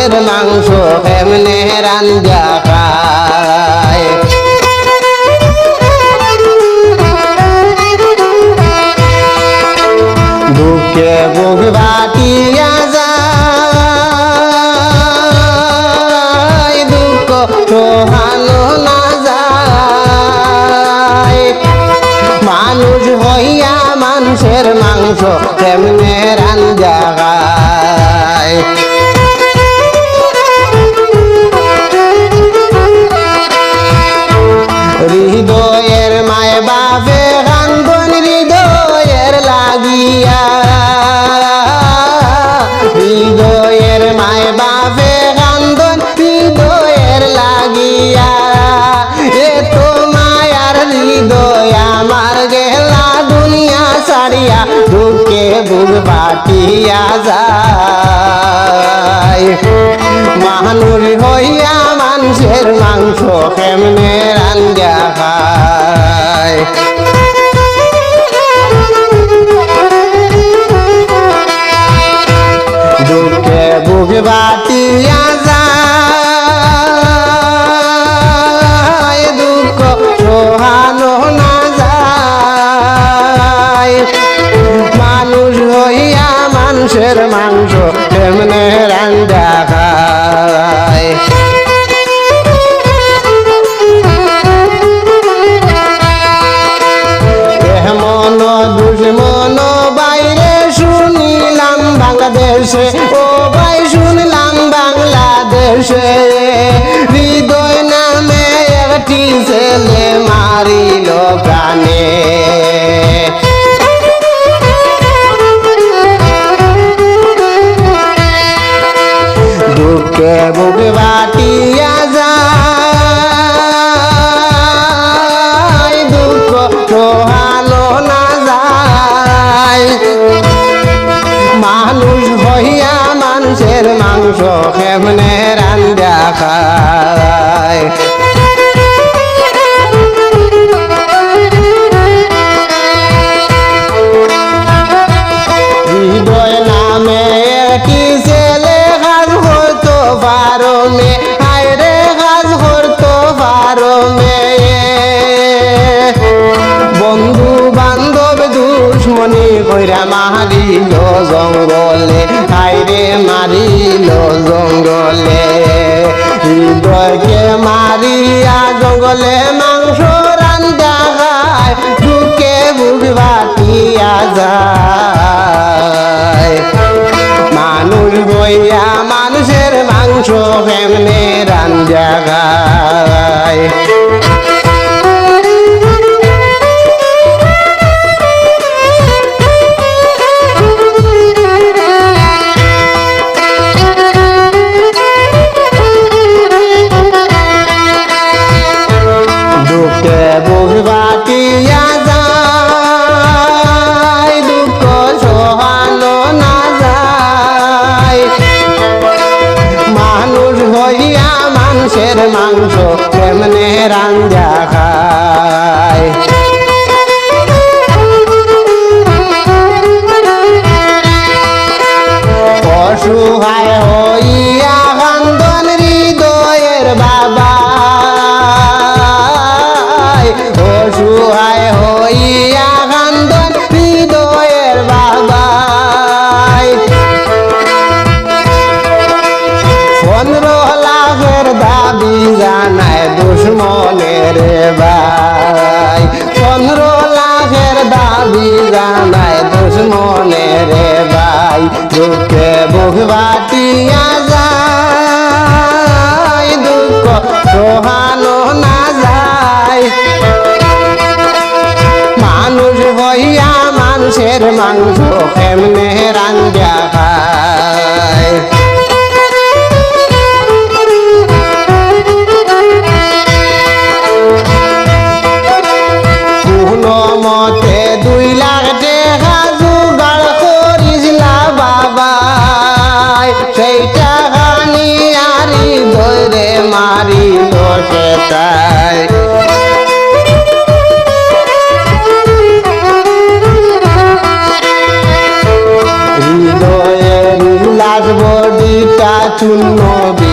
মানুষের মাংস কেমনে রান্না খায় দুঃখে বুক বাটিয়া যায় দুঃখ সহানো না যায় মানুষ হইয়া মানুষের মাংস কেমনে রান্না খায় হৃদয়ের মায় বাপে কান্দন হৃদয়ের লাগিয়া হৃদয়ের মায় বাপে কান্দন হৃদয়ের লাগিয়া এত মায়ার হৃদয় আমার গেলা দুনিয়া ছাড়িয়া দুঃখে বুক বাটিয়া যায় মানুষ হইয়া মানুষের মাংস কেমনে রান্না খায় দুঃখে বুক বাটিয়া যায় দুঃখ সহানো না যায় মানুষ হইয়া মানুষের মাংস কেমনে রান্না খায় এমন দুশ্মন বাইরে শুনিলাম বাংলাদেশে ও ভাই শুনলাম বাংলাদেশে হৃদয় নামে একটি ছেলে মারিল প্রাণে দুঃখে বুক বাটিয়া যায় দুঃখ সহানো না যায় মানুষ হইয়া মানুষের মাংস কেমনে রান্না খায় হৃদয় নামে একটি ছেলে কাজ করতো পারো মে হায় রে কাজ করতো পারো মে বন্ধু বান্ধব দুশ্মনী কইরা মারিল জঙ্গলে হায় রে মারিল জঙ্গলে হৃদয়কে মারিয়া জঙ্গলে মাংস রান্না খায় দুঃখে বুক বাটিয়া যায় মানুষ হইয়া মানুষের মাংস কেমনে রান্না খায় দুঃখে বুক বাটিয়া যায় দুঃখ সহানো না যায় মানুষ হইয়া মানুষের মাংস কেমনে রান্না খায় অসহায় হইয়া কান্দন হৃদয়ের বাবা অসহায় হইয়া কান্দন হৃদয়ের বাবা 15 লাখের দাবি জানায় দুশ্মনের ভাই 15 লাখের দাবি জানায় দুশ্মনের ভাই দুঃখে বুক বাটিয়া যায় দুঃখ সহানো না যায় মানুষ হইয়া মানুষের মাংস কেমনে রান্না খায় কোনো মতে 2 লাখ টাকা জোগাড় করিস না বাবা সেই টাকা চুন নবী